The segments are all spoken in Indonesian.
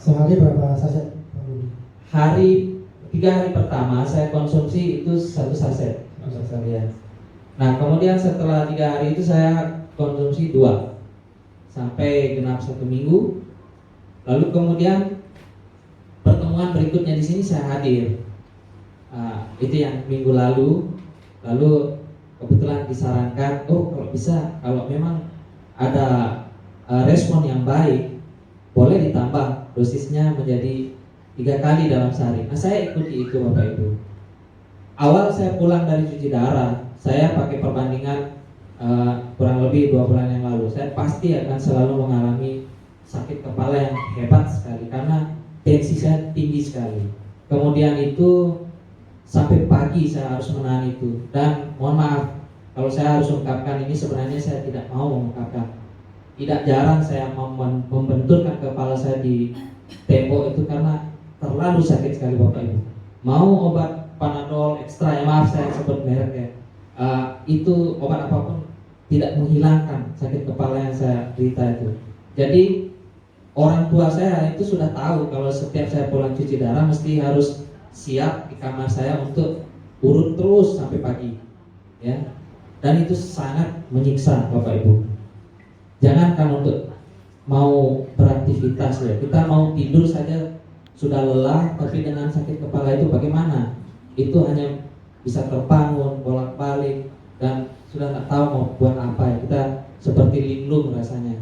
Sehari berapa saset, Pak Budi? 3 hari pertama saya konsumsi itu 1 saset, sekalian. Nah kemudian setelah 3 hari itu saya konsumsi 2 sampai genap 1 minggu. Lalu kemudian pertemuan berikutnya di sini saya hadir. Itu yang minggu lalu. Lalu kebetulan disarankan, kalau bisa, kalau memang ada respon yang baik, boleh ditambah dosisnya menjadi 3 kali dalam sehari. Nah saya ikuti itu Bapak Ibu. Awal saya pulang dari cuci darah, saya pakai perbandingan kurang lebih 2 bulan yang lalu. Saya pasti akan selalu mengalami sakit kepala yang hebat sekali karena tensi saya tinggi sekali. Kemudian itu sampai pagi saya harus menahan itu. Dan mohon maaf kalau saya harus ungkapkan ini, sebenarnya saya tidak mau mengungkapkan. Tidak jarang saya membenturkan kepala saya di tembok itu karena terlalu sakit sekali Bapak Ibu. Mau obat Panadol ekstra, ya maaf saya sebut merek ya, itu obat apapun tidak menghilangkan sakit kepala yang saya derita itu. Jadi orang tua saya itu sudah tahu kalau setiap saya pulang cuci darah mesti harus siap di kamar saya untuk urut terus sampai pagi, ya. Dan itu sangat menyiksa Bapak Ibu. Jangankan untuk mau beraktivitas ya, kita mau tidur saja sudah lelah, tapi dengan sakit kepala itu bagaimana? Itu hanya bisa terbangun bolak-balik dan sudah nggak tahu mau buat apa ya. Kita seperti linglung rasanya.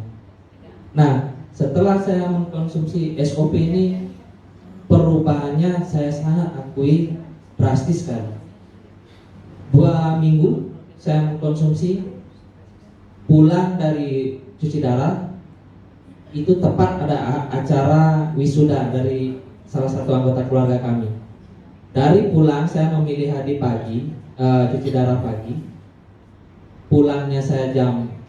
Nah, setelah saya mengkonsumsi SOP ini, perubahannya saya sangat akui drastis sekali. 2 minggu saya mengkonsumsi, pulang dari cuci darah itu tepat ada acara wisuda dari salah satu anggota keluarga kami. Dari pulang saya memilih hadir pagi, cuci darah pagi. Pulangnya saya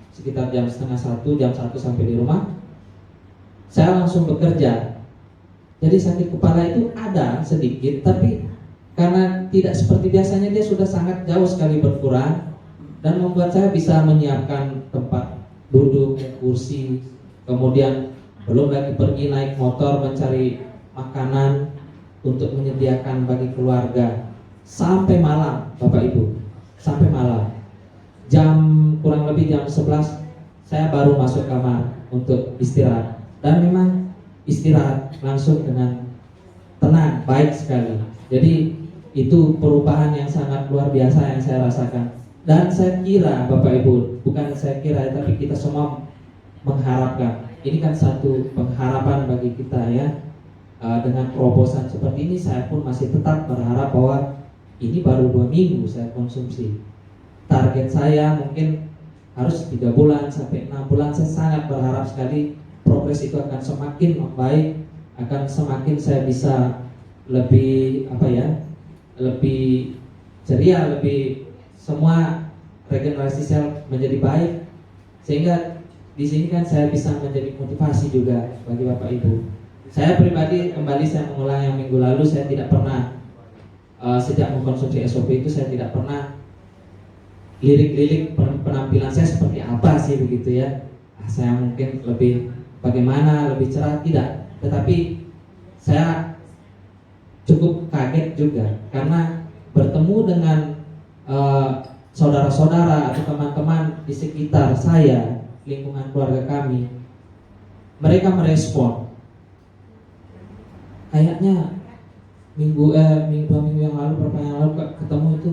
sekitar jam setengah 1, jam 1 sampai di rumah. Saya langsung bekerja. Jadi sakit kepala itu ada sedikit, tapi karena tidak seperti biasanya dia sudah sangat jauh sekali berkurang dan membuat saya bisa menyiapkan tempat duduk, kursi, kemudian belum lagi pergi naik motor mencari makanan untuk menyediakan bagi keluarga sampai malam Bapak Ibu, sampai malam. Kurang lebih jam 11 saya baru masuk kamar untuk istirahat, dan memang istirahat langsung dengan tenang, baik sekali. Jadi itu perubahan yang sangat luar biasa yang saya rasakan. Dan saya kira Bapak Ibu, bukan saya kira tapi kita semua mengharapkan, ini kan satu pengharapan bagi kita ya. Dengan terobosan seperti ini saya pun masih tetap berharap bahwa ini baru 2 minggu saya konsumsi. Target saya mungkin harus 3 bulan sampai 6 bulan. Saya sangat berharap sekali progres itu akan semakin membaik, akan semakin saya bisa lebih lebih ceria, lebih semua regenerasi sel menjadi baik, sehingga di sini kan saya bisa menjadi motivasi juga bagi Bapak Ibu. Saya pribadi kembali saya mengulang yang minggu lalu, saya tidak pernah sejak mengkonsumsi SOP itu saya tidak pernah lirik-lirik penampilan saya seperti apa sih begitu ya. Saya mungkin lebih bagaimana, lebih cerah, tidak. Tetapi saya cukup kaget juga karena bertemu dengan saudara-saudara atau teman-teman di sekitar saya, lingkungan keluarga kami. Mereka merespon, kayaknya 2 minggu yang lalu, berapa yang lalu ketemu itu,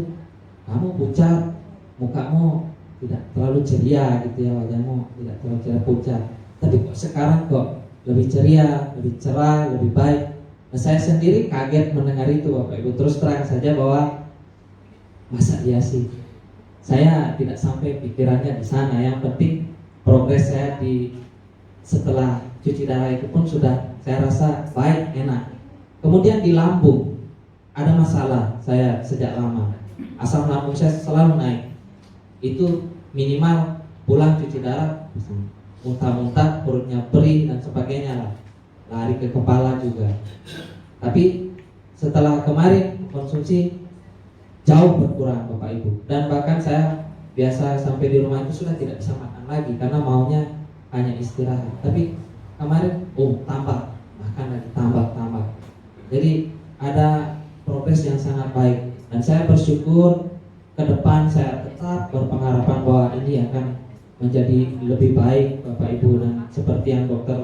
kamu pucat, mukamu tidak terlalu ceria gitu ya, wajahmu tidak terlalu ceria, pucat. Tapi kok sekarang kok lebih ceria, lebih cerah, lebih baik. Nah, saya sendiri kaget mendengar itu Bapak Ibu. Terus terang saja bahwa masa iya sih, saya tidak sampai pikirannya di sana. Yang penting progres saya setelah cuci darah itu pun sudah saya rasa baik, enak. Kemudian di lambung ada masalah saya sejak lama. Asam lambung saya selalu naik. Itu minimal pulang cuci darah muntah-muntah, perutnya perih dan sebagainya lah. Lari ke kepala juga. Tapi setelah kemarin konsumsi jauh berkurang Bapak Ibu. Dan bahkan saya biasa sampai di rumah itu sudah tidak bisa makan lagi karena maunya hanya istirahat. Tapi kemarin tambah makan lagi, bersyukur ke depan saya tetap berpengharapan bahwa ini akan menjadi lebih baik Bapak Ibu, dan seperti yang dokter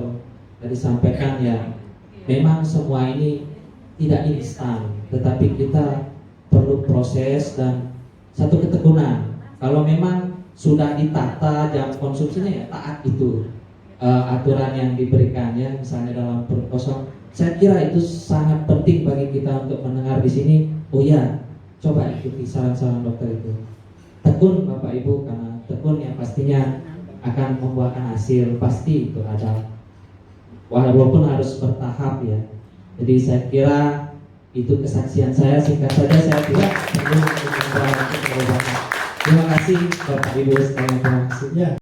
tadi sampaikan ya, memang semua ini tidak instan, tetapi kita perlu proses dan satu ketekunan. Kalau memang sudah ditata jam konsumsinya ya taat itu aturan yang diberikannya, misalnya dalam perut kosong. Saya kira itu sangat penting bagi kita untuk mendengar di sini. Oh ya, coba ikuti saran-saran dokter itu. Tekun Bapak Ibu, karena tekun yang pastinya akan membuahkan hasil, pasti itu ada. Walaupun harus bertahap ya. Jadi saya kira itu kesaksian saya, singkat saja, saya tidak perlu untuk pengobatan. Terima kasih Bapak Ibu sekalian, terima kasih. Ya.